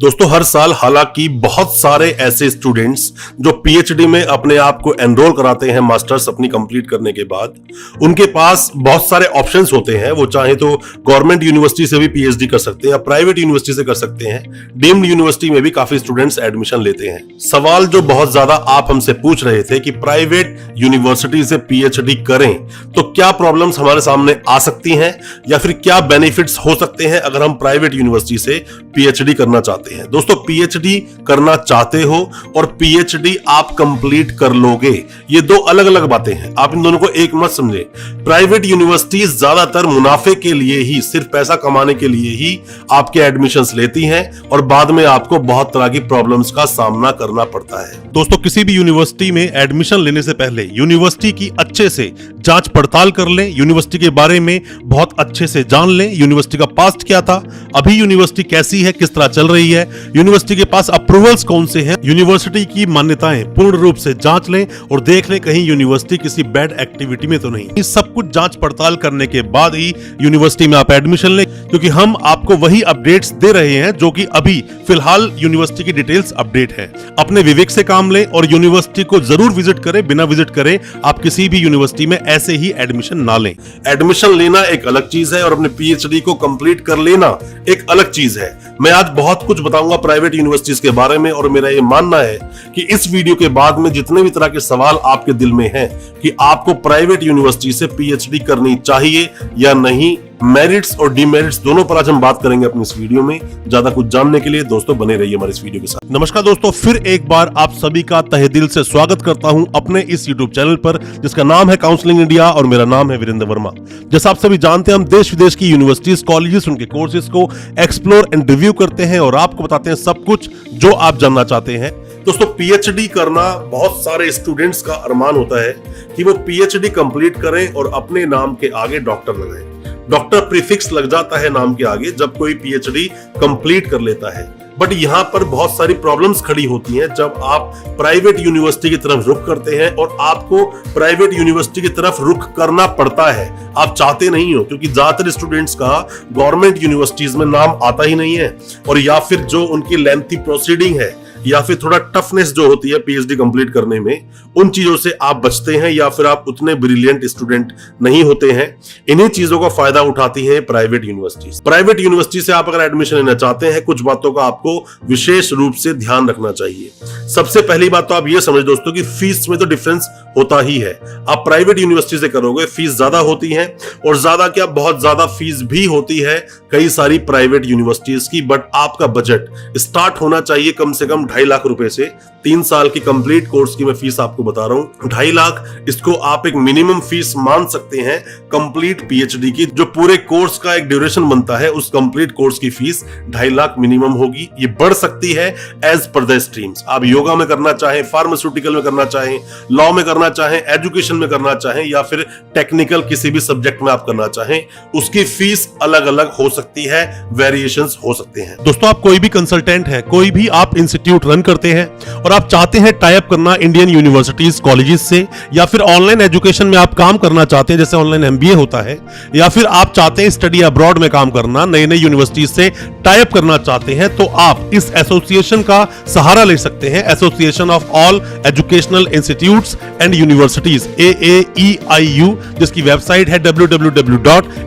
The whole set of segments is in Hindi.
दोस्तों हर साल हालांकि बहुत सारे ऐसे स्टूडेंट्स जो पीएचडी में अपने आप को एनरोल कराते हैं मास्टर्स अपनी कंप्लीट करने के बाद, उनके पास बहुत सारे ऑप्शंस होते हैं। वो चाहे तो गवर्नमेंट यूनिवर्सिटी से भी पीएचडी कर सकते हैं या प्राइवेट यूनिवर्सिटी से कर सकते हैं। डीम्ड यूनिवर्सिटी में भी काफी स्टूडेंट्स एडमिशन लेते हैं। सवाल जो बहुत ज्यादा आप हमसे पूछ रहे थे कि प्राइवेट यूनिवर्सिटी से पीएचडी करें तो क्या प्रॉब्लम्स हमारे सामने आ सकती हैं या फिर क्या बेनिफिट्स हो सकते हैं अगर हम प्राइवेट यूनिवर्सिटी से पीएचडी करना चाहते हैं। दोस्तों पीएचडी करना चाहते हो और पीएचडी आप कंप्लीट कर लोगे, ये दो अलग अलग बातें हैं। आप इन दोनों को एक मत समझे। प्राइवेट यूनिवर्सिटी ज्यादातर मुनाफे के लिए ही, सिर्फ पैसा कमाने के लिए ही आपके एडमिशंस लेती हैं और बाद में आपको बहुत तरह की प्रॉब्लम्स का सामना करना पड़ता है। दोस्तों किसी भी यूनिवर्सिटी में एडमिशन लेने से पहले यूनिवर्सिटी की अच्छे से जांच पड़ताल कर लें, यूनिवर्सिटी के बारे में बहुत अच्छे से जान लें। यूनिवर्सिटी का पास्ट क्या था, अभी यूनिवर्सिटी कैसी है, किस तरह चल रही है, यूनिवर्सिटी के पास अप्रूवल्स कौन से हैं, यूनिवर्सिटी की मान्यताएं पूर्ण रूप से जांच लें और देख लें कहीं यूनिवर्सिटी किसी बैड एक्टिविटी में तो नहीं। ये सब कुछ जांच पड़ताल करने के बाद ही यूनिवर्सिटी में आप एडमिशन लें, क्योंकि हम आपको वही अपडेट्स दे रहे हैं जो कि अभी फिलहाल यूनिवर्सिटी की डिटेल्स अपडेट है। अपने विवेक से काम लें और यूनिवर्सिटी को जरूर विजिट करें। बिना विजिट करे आप किसी भी यूनिवर्सिटी में ऐसे ही एडमिशन ना लें। एडमिशन लेना एक अलग चीज है और अपने पीएचडी को कंप्लीट कर लेना एक अलग चीज है। मैं आज बहुत कुछ बताऊंगा प्राइवेट यूनिवर्सिटीज के बारे में और मेरा ये मानना है कि इस वीडियो के बाद में जितने भी तरह के सवाल आपके दिल में हैं कि आपको प्राइवेट यूनिवर्सिटी से पीएचडी करनी चाहिए या नहीं, मेरिट्स और डिमेरिट्स दोनों पर आज हम बात करेंगे अपनी इस वीडियो में। ज्यादा कुछ जानने के लिए दोस्तों बने रहिए हमारे इस वीडियो के साथ। नमस्कार दोस्तों, फिर एक बार आप सभी का तहे दिल से स्वागत करता हूं अपने इस यूट्यूब चैनल पर जिसका नाम है काउंसलिंग इंडिया और मेरा नाम है वीरेंद्र वर्मा। जैसा आप सभी जानते हैं, हम देश विदेश की यूनिवर्सिटीज, कॉलेजेस, उनके कोर्सेज को एक्सप्लोर एंड रिव्यू करते हैं और आपको बताते हैं सब कुछ जो आप जानना चाहते हैं। दोस्तों पीएचडी करना बहुत सारे स्टूडेंट्स का अरमान होता है कि वो पीएचडी कंप्लीट करें और अपने नाम के आगे डॉक्टर लगाएं। डॉक्टर प्रीफिक्स लग जाता है नाम के आगे जब कोई पीएचडी कंप्लीट कर लेता है। बट यहाँ पर बहुत सारी प्रॉब्लम्स खड़ी होती हैं जब आप प्राइवेट यूनिवर्सिटी की तरफ रुख करते हैं और आपको प्राइवेट यूनिवर्सिटी की तरफ रुख करना पड़ता है। आप चाहते नहीं हो, क्योंकि ज्यादातर स्टूडेंट्स का गवर्नमेंट यूनिवर्सिटीज में नाम आता ही नहीं है और या फिर जो उनकी लेंथी प्रोसीडिंग है या फिर थोड़ा टफनेस जो होती है पीएचडी कंप्लीट करने में, उन चीजों से आप बचते हैं या फिर आप उतने ब्रिलियंट स्टूडेंट नहीं होते हैं। इन्हीं चीजों का फायदा उठाती है प्राइवेट यूनिवर्सिटीज। प्राइवेट यूनिवर्सिटी से आप अगर एडमिशन लेना चाहते हैं, कुछ बातों का आपको विशेष रूप से ध्यान रखना चाहिए। सबसे पहली बात तो आप ये समझ दोस्तों कि फीस में तो डिफरेंस होता ही है। आप प्राइवेट यूनिवर्सिटी से करोगे फीस ज्यादा होती है और ज्यादा क्या, बहुत ज्यादा फीस भी होती है कई सारी प्राइवेट यूनिवर्सिटीज की। बट आपका बजट स्टार्ट होना चाहिए कम से कम 2.5 लाख रुपए से। 3 साल की कंप्लीट कोर्स की मैं फीस आपको बता रहा हूं, 2.5 लाख। इसको आप एक मिनिमम फीस मान सकते हैं कंप्लीट पीएचडी की। जो पूरे कोर्स का एक ड्यूरेशन बनता है उस कंप्लीट कोर्स की फीस 2.5 लाख मिनिमम होगी। ये बढ़ सकती है एज पर द स्ट्रीम्स। आप योगा में करना चाहें, फार्मास्यूटिकल में करना चाहें, लॉ में करना चाहें, एजुकेशन में करना चाहें या फिर टेक्निकल किसी भी सब्जेक्ट में आप करना चाहें, उसकी फीस अलग अलग हो सकती है, वेरिएशंस हो सकते हैं। दोस्तों आप कोई भी कंसल्टेंट है, कोई भी आप इंस्टीट्यूट रन करते हैं और आप चाहते हैं टाई अप करना इंडियन यूनिवर्सिटीज, कॉलेजेस से, या फिर ऑनलाइन एजुकेशन में आप काम करना चाहते हैं जैसे ऑनलाइन एमबीए होता है, या फिर आप चाहते हैं स्टडी अब्रॉड में काम करना, नई नई यूनिवर्सिटीज से टाई अप करना चाहते हैं, तो आप इस एसोसिएशन का सहारा ले सकते हैं। Association of all educational institutes and universities, AAEIU, जिसकी वेबसाइट है www.aaeiu.in।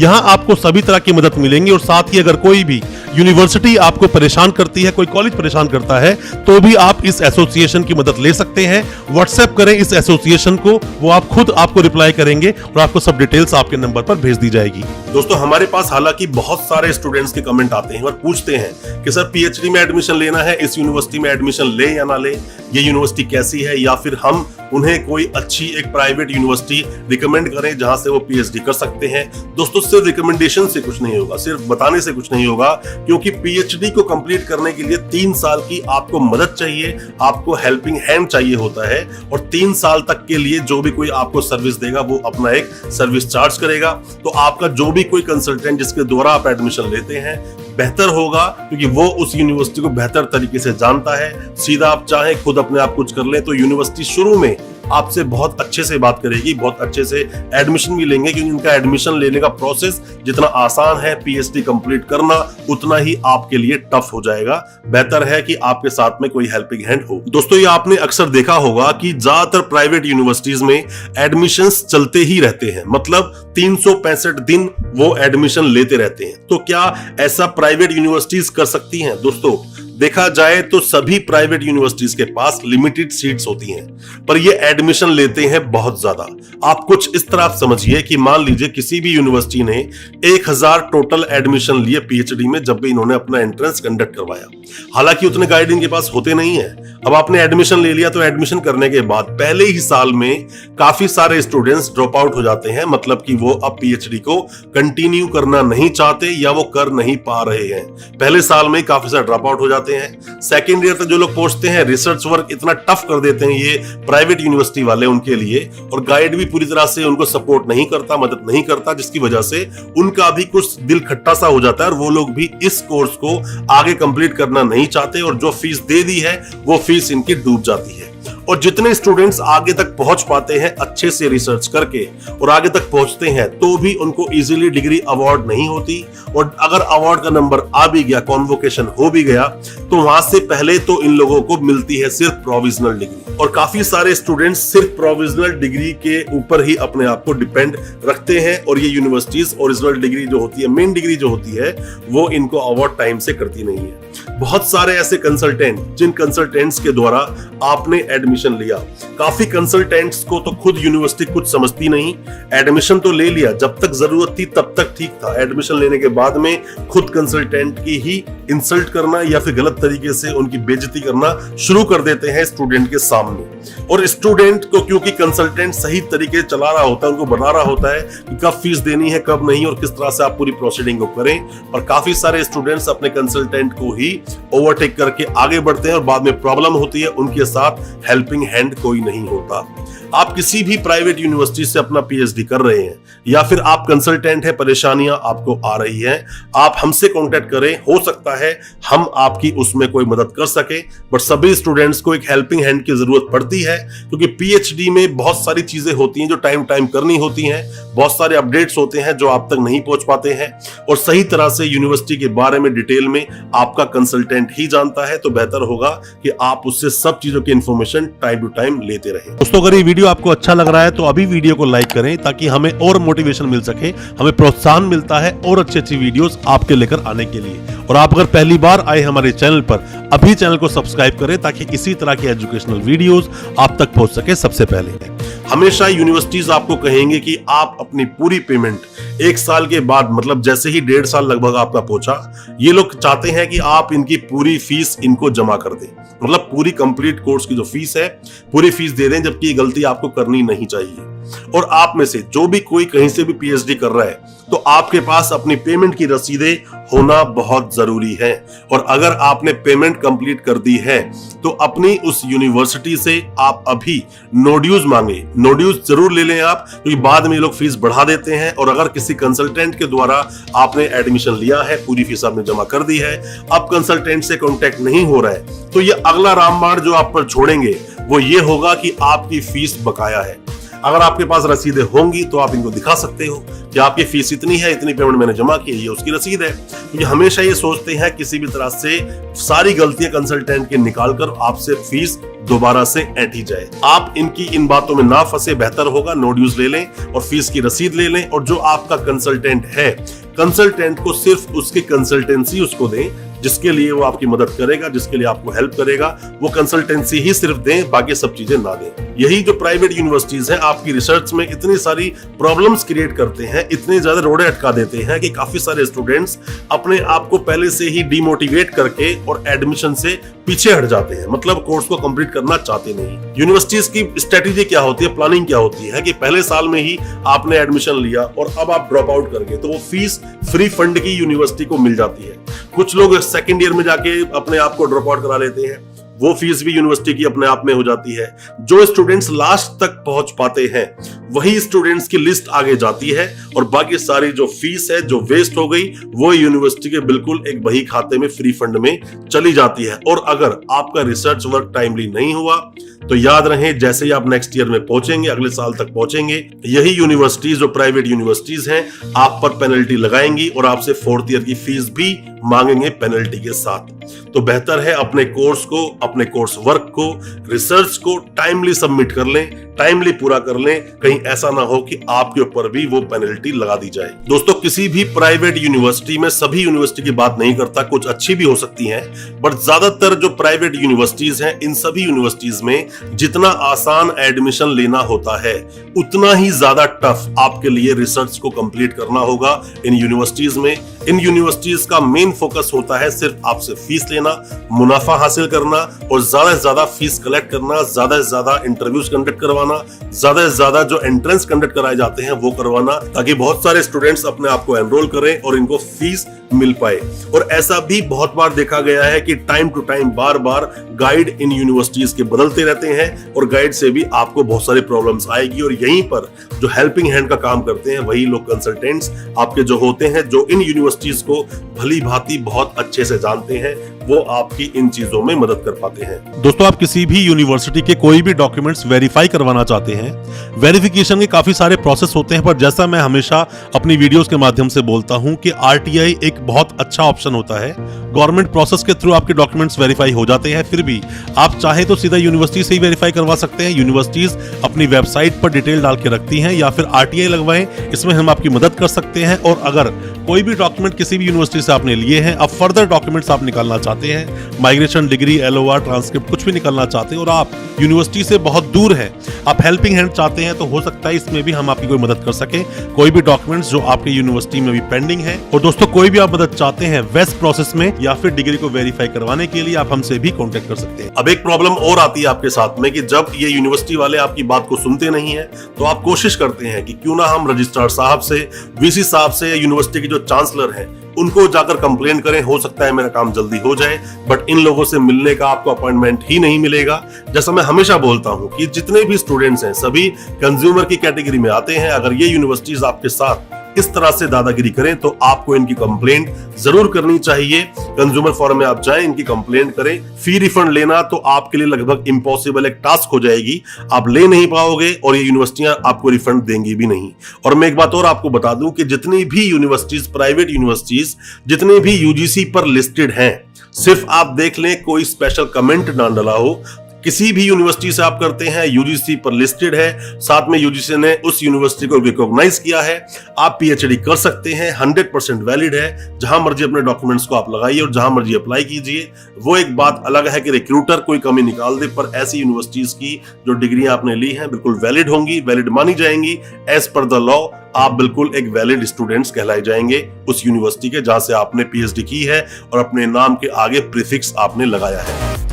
यहां आपको सभी तरह की मदद मिलेंगी और साथ ही अगर कोई भी यूनिवर्सिटी आपको परेशान करती है, कोई कॉलेज परेशान करता है, तो भी आप इस एसोसिएशन की मदद ले सकते हैं। व्हाट्सएप करें इस एसोसिएशन को, वो आप खुद आपको रिप्लाई करेंगे और आपको सब डिटेल्स आपके नंबर पर भेज दी जाएगी। दोस्तों हमारे पास हालांकि बहुत सारे स्टूडेंट्स के कमेंट आते हैं और पूछते हैं कि सर पीएचडी में एडमिशन लेना है, इस यूनिवर्सिटी में एडमिशन ले या ना ले, ये यूनिवर्सिटी कैसी है, या फिर हम उन्हें कोई अच्छी एक प्राइवेट यूनिवर्सिटी रिकमेंड करें जहां से वो पीएचडी कर सकते हैं। दोस्तों सिर्फ रिकमेंडेशन से कुछ नहीं होगा, सिर्फ बताने से कुछ नहीं होगा, क्योंकि पीएचडी को कंप्लीट करने के लिए 3 साल की आपको मदद चाहिए, आपको हेल्पिंग हैंड चाहिए होता है। और 3 साल तक के लिए जो भी कोई आपको सर्विस देगा वो अपना एक सर्विस चार्ज करेगा। तो आपका जो भी कोई कंसल्टेंट जिसके द्वारा आप एडमिशन लेते हैं बेहतर होगा, क्योंकि वो उस यूनिवर्सिटी को बेहतर तरीके से जानता है। सीधा आप चाहे खुद अपने आप कुछ कर लें तो यूनिवर्सिटी शुरू में आपसे बहुत अच्छे से बात करेगी, बहुत अच्छे से एडमिशन भी लेंगे, क्योंकि इनका एडमिशन लेने का प्रोसेस जितना आसान है पीएचडी कंप्लीट करना, उतना ही आपके लिए टफ हो जाएगा। बेहतर है कि आपके साथ में कोई हेल्पिंग हैंड हो। दोस्तों, ये आपने अक्सर देखा होगा कि ज्यादातर प्राइवेट यूनिवर्सिटीज में एडमिशंस चलते ही रहते हैं, मतलब 365 दिन वो एडमिशन लेते रहते हैं। तो क्या ऐसा प्राइवेट यूनिवर्सिटीज कर सकती हैं? दोस्तों, देखा जाए तो सभी प्राइवेट यूनिवर्सिटीज के पास लिमिटेड सीट्स होती हैं, पर ये एडमिशन लेते हैं बहुत ज्यादा। आप कुछ इस तरह समझिए कि मान लीजिए किसी भी यूनिवर्सिटी ने 1000 टोटल एडमिशन लिए पीएचडी में जब भी इन्होंने अपना एंट्रेंस कंडक्ट करवाया। हालांकि उतने गाइड इनके पास होते नहीं है। अब आपने एडमिशन ले लिया तो एडमिशन करने के बाद पहले ही साल में काफी सारे स्टूडेंट्स ड्रॉप आउट हो जाते हैं, मतलब कि वो अब पीएचडी को कंटिन्यू करना नहीं चाहते या वो कर नहीं पा रहे हैं। पहले साल में काफी सारे ड्रॉप आउट हो जाते हैं। सेकेंड ईयर तक जो लोग पहुंचते हैं, रिसर्च वर्क इतना टफ कर देते हैं ये प्राइवेट यूनिवर्सिटी वाले उनके लिए, और गाइड भी पूरी तरह से उनको सपोर्ट नहीं करता, मदद नहीं करता, जिसकी वजह से उनका भी कुछ दिल खट्टा सा हो जाता है और वो लोग भी इस कोर्स को आगे कंप्लीट करना नहीं चाहते, और जो फीस दे दी है वो फीस इनकी डूब जाती है। और जितने स्टूडेंट्स आगे तक पहुंच पाते हैं अच्छे से रिसर्च करके और आगे तक पहुंचते हैं, तो भी उनको इजीली डिग्री अवार्ड नहीं होती, और अगर अवार्ड का नंबर आ भी गया, कॉन्वोकेशन हो भी गया, तो वहां से पहले तो इन लोगों को मिलती है सिर्फ प्रोविजनल डिग्री। और काफी सारे स्टूडेंट्स सिर्फ प्रोविजनल डिग्री के ऊपर ही अपने आप को डिपेंड रखते हैं, और ये यूनिवर्सिटीज ओरिजिनल डिग्री जो होती है, मेन डिग्री जो होती है, वो इनको अवार्ड टाइम से करती नहीं है। बहुत सारे ऐसे कंसल्टेंट, जिन कंसल्टेंट्स के द्वारा आपने एडमिशन लिया, काफी कंसल्टेंट्स को तो खुद यूनिवर्सिटी कुछ समझती नहीं। एडमिशन तो ले लिया, जब तक जरूरत थी तब तक ठीक था, एडमिशन लेने के बाद में खुद कंसल्टेंट की ही इंसल्ट करना या फिर गलत तरीके से उनकी बेइज्जती करना शुरू कर देते हैं स्टूडेंट के सामने। और स्टूडेंट को क्योंकि कंसल्टेंट सही तरीके से चला रहा होता है, उनको बता रहा होता है कि कब फीस देनी है, कब नहीं, और किस तरह से आप पूरी प्रोसीडिंग को करें, और काफी सारे स्टूडेंट्स अपने कंसल्टेंट को ही ओवरटेक करके आगे बढ़ते हैं, और बाद में प्रॉब्लम होती है, उनके साथ हेल्पिंग हैंड कोई नहीं होता। आप किसी भी प्राइवेट यूनिवर्सिटी से अपना पीएचडी कर रहे हैं, या फिर आप कंसल्टेंट हैं, परेशानियां आपको आ रही हैं, आप हमसे कांटेक्ट करें, हो सकता है हम आपकी उसमें कोई मदद कर सके। बट सभी स्टूडेंट्स को एक हेल्पिंग हैंड की जरूरत पड़ती है, क्योंकि पीएचडी में बहुत सारी चीजें होती हैं जो टाइम टाइम करनी होती हैं, बहुत सारे अपडेट्स होते हैं जो आप तक नहीं पहुंच पाते हैं, और सही तरह से यूनिवर्सिटी के बारे में डिटेल में आपका कंसल्टेंट ही जानता है। तो बेहतर होगा कि आप उससे सब चीजों की इंफॉर्मेशन टाइम टू टाइम लेते रहें। दोस्तों, अगर ये वीडियो आपको अच्छा लग रहा है तो अभी वीडियो को लाइक करें, ताकि हमें और मोटिवेशन मिल सके, हमें प्रोत्साहन मिलता है और अच्छी अच्छी वीडियोस आपके लेकर आने के लिए। और आप अगर पहली बार आए हमारे चैनल पर, अभी चैनल को सब्सक्राइब करें, ताकि इसी तरह की एजुकेशनल वीडियोस आप तक पहुंच सके सबसे पहले। हमेशा यूनिवर्सिटीज आपको कहेंगे कि आप अपनी पूरी पेमेंट 1 साल के बाद, मतलब जैसे ही 1.5 साल लगभग आपका पहुंचा, ये लोग चाहते हैं कि आप इनकी पूरी फीस इनको जमा कर दें, मतलब पूरी कंप्लीट कोर्स की जो फीस है पूरी फीस दे दें, जबकि ये गलती आपको करनी नहीं चाहिए। और आप में से जो भी कोई कहीं से भी पीएचडी कर रहा है, तो आपके पास अपनी पेमेंट की रसीदें होना बहुत जरूरी है। और अगर आपने पेमेंट कंप्लीट कर दी है, तो अपनी उस यूनिवर्सिटी से आप अभी नो ड्यूज मांगे, नो ड्यूज जरूर ले लें आप, क्योंकि बाद में ये लोग फीस बढ़ा देते हैं। और अगर किसी कंसल्टेंट के द्वारा आपने एडमिशन लिया है, पूरी फीस आपने जमा कर दी है, अब कंसल्टेंट से कांटेक्ट नहीं हो रहा है, तो ये अगला रामबाण जो आप पर छोड़ेंगे वो ये होगा कि आपकी फीस बकाया है। अगर आपके पास रसीदें होंगी तो आप इनको दिखा सकते हो कि आपकी फीस इतनी है, इतनी पेमेंट मैंने जमा की है, ये उसकी रसीद है। क्योंकि हमेशा ये सोचते हैं किसी भी तरह से सारी गलतियां कंसल्टेंट के निकालकर आपसे फीस दोबारा से ऐंठी जाए। आप इनकी इन बातों में ना फंसे, बेहतर होगा नो ड्यूज ले लें और फीस की रसीद ले लें, और जो आपका कंसल्टेंट है, कंसल्टेंट को सिर्फ उसकी कंसल्टेंसी उसको दें, जिसके लिए वो आपकी मदद करेगा, जिसके लिए आपको हेल्प करेगा, वो कंसल्टेंसी ही सिर्फ दें, बाकी सब चीजें ना दें। यही जो प्राइवेट यूनिवर्सिटीज हैं, आपकी रिसर्च में इतनी सारी प्रॉब्लम्स क्रिएट करते हैं, इतने ज्यादा रोड़े अटका देते हैं कि काफी सारे स्टूडेंट्स अपने आप को पहले से ही डिमोटिवेट करके और एडमिशन से पीछे हट जाते हैं, मतलब कोर्स को कंप्लीट करना चाहते नहीं। यूनिवर्सिटीज की स्ट्रेटेजी क्या होती है, प्लानिंग क्या होती है कि पहले साल में ही आपने एडमिशन लिया और अब आप ड्रॉप आउट कर गए, तो वो फीस फ्री फंड की यूनिवर्सिटी को मिल जाती है। कुछ लोग सेकंड ईयर में जाके अपने आप को ड्रॉप आउट करा लेते हैं, वो फीस भी यूनिवर्सिटी की अपने आप में हो जाती है। जो स्टूडेंट्स लास्ट तक पहुंच पाते हैं वही स्टूडेंट्स की लिस्ट आगे जाती है और बाकी सारी जो फीस है जो वेस्ट हो गई वो यूनिवर्सिटी के बिल्कुल एक बही खाते में फ्री फंड में चली जाती है। और अगर आपका रिसर्च वर्क टाइमली नहीं हुआ तो याद रहे, जैसे ही आप नेक्स्ट ईयर में पहुंचेंगे, अगले साल तक पहुंचेंगे, यही यूनिवर्सिटीज जो प्राइवेट यूनिवर्सिटीज हैं आप पर पेनल्टी लगाएंगी और आपसे 4th ईयर की फीस भी मांगेंगे पेनल्टी के साथ। तो बेहतर है अपने कोर्स को, अपने कोर्स वर्क को, रिसर्च को टाइमली सबमिट कर लें, टाइमली पूरा कर लें। कहीं ऐसा ना हो कि आपके ऊपर भी वो पेनल्टी लगा दी जाए। दोस्तों, किसी भी प्राइवेट यूनिवर्सिटी में, सभी यूनिवर्सिटी की बात नहीं करता, कुछ अच्छी भी हो सकती हैं, बट ज्यादातर जो प्राइवेट यूनिवर्सिटीज हैं इन सभी यूनिवर्सिटीज में जितना आसान एडमिशन लेना होता है उतना ही ज्यादा टफ आपके लिए रिसर्च को कंप्लीट करना होगा इन यूनिवर्सिटीज में। इन यूनिवर्सिटीज का मेन फोकस होता है सिर्फ आपसे फीस लेना, मुनाफा हासिल करना और ज्यादा से ज्यादा फीस कलेक्ट करना, ज्यादा से ज्यादा इंटरव्यूज कंडक्ट करवाना, ज्यादा से ज्यादा जो एंट्रेंस कंडक्ट कराए जाते हैं वो करवाना, ताकि बहुत सारे स्टूडेंट्स अपने आप को एनरोल करें और इनको फीस मिल पाए। और ऐसा भी बहुत बार देखा गया है कि टाइम टू टाइम बार बार गाइड इन यूनिवर्सिटीज के बदलते रहते हैं और गाइड से भी आपको बहुत सारी प्रॉब्लम्स आएगी। और यहीं पर जो हेल्पिंग हैंड का काम करते हैं वही लोग कंसल्टेंट्स आपके जो होते हैं, जो इन यूनिवर्सिटीज को भली भांति बहुत अच्छे से जानते हैं, वो आपकी इन चीजों में मदद कर पाते हैं। दोस्तों, आप किसी भी यूनिवर्सिटी के कोई भी डॉक्यूमेंट्स वेरीफाई करवाना चाहते हैं, वेरिफिकेशन के काफी सारे प्रोसेस होते हैं, पर जैसा मैं हमेशा अपनी वीडियोस के माध्यम से बोलता हूं कि आरटीआई एक बहुत अच्छा ऑप्शन होता है। गवर्नमेंट प्रोसेस के थ्रू आपके डॉक्यूमेंट्स वेरीफाई हो जाते हैं, फिर भी आप चाहे तो सीधा यूनिवर्सिटी से ही वेरीफाई करवा सकते हैं। यूनिवर्सिटीज अपनी वेबसाइट पर डिटेल डाल के रखती हैं, या फिर आरटीआई लगवाएं, इसमें हम आपकी मदद कर सकते हैं। और अगर कोई भी डॉक्यूमेंट किसी भी यूनिवर्सिटी से आपने लिए हैं, अब फर्दर डॉक्यूमेंट्स आप निकालना चाहते हैं, माइग्रेशन डिग्री, एलओआर, ट्रांसक्रिप्ट, कुछ भी निकालना चाहते हैं और आप यूनिवर्सिटी से बहुत दूर हैं, आप हेल्पिंग हैंड चाहते हैं, तो हो सकता है इसमें भी हम आपकी कोई मदद कर सके। कोई भी डॉक्यूमेंट्स जो आपके यूनिवर्सिटी में भी पेंडिंग है, और दोस्तों कोई भी आप मदद चाहते हैं वेस्ट प्रोसेस में या फिर डिग्री को वेरीफाई करवाने के लिए, आप हमसे भी कॉन्टेक्ट कर सकते हैं। अब एक प्रॉब्लम और आती है आपके साथ में कि जब ये यूनिवर्सिटी वाले आपकी बात को सुनते नहीं है तो आप कोशिश करते हैं कि क्यों ना हम रजिस्ट्रार साहब से, वीसी साहब से, यूनिवर्सिटी के जो चांसलर हैं उनको जाकर कंप्लेन करें, हो सकता है मेरा काम जल्दी हो जाए। बट इन लोगों से मिलने का आपको अपॉइंटमेंट ही नहीं मिलेगा। जैसा मैं हमेशा बोलता हूं कि जितने भी स्टूडेंट्स हैं सभी कंज्यूमर की कैटेगरी में आते हैं। अगर ये यूनिवर्सिटीज आपके साथ इस तरह से दादागिरी करें तो आपको इनकी कंप्लेंट जरूर करनी चाहिए। कंज्यूमर फोरम में आप जाएं, इनकी कंप्लेंट करें। फी रिफंड लेना तो आपके लिए लगभग इम्पॉसिबल एक टास्क हो जाएगी, आप ले नहीं पाओगे और ये यूनिवर्सिटियां आपको रिफंड देंगी भी नहीं। और मैं एक बात और आपको बता दूं कि जितनी भी यूनिवर्सिटीज, प्राइवेट यूनिवर्सिटीज जितने भी यूजीसी पर लिस्टेड हैं, सिर्फ आप देख लें कोई स्पेशल कमेंट ना डला हो। किसी भी यूनिवर्सिटी से आप करते हैं, यूजीसी पर लिस्टेड है, साथ में यूजीसी ने उस यूनिवर्सिटी को रिकॉग्नाइज किया है, आप पीएचडी कर सकते हैं, 100% वैलिड है। जहां मर्जी अपने डॉक्यूमेंट्स को आप लगाइए और जहां मर्जी अप्लाई कीजिए। वो एक बात अलग है कि रिक्रूटर कोई कमी निकाल दे, पर ऐसी यूनिवर्सिटीज की जो डिग्रियां आपने ली हैं बिल्कुल वैलिड होंगी, वैलिड मानी जाएंगी। एज पर द लॉ आप बिल्कुल एक वैलिड स्टूडेंट्स कहलाए जाएंगे उस यूनिवर्सिटी के जहां से आपने पीएचडी की है और अपने नाम के आगे प्रीफिक्स आपने लगाया है।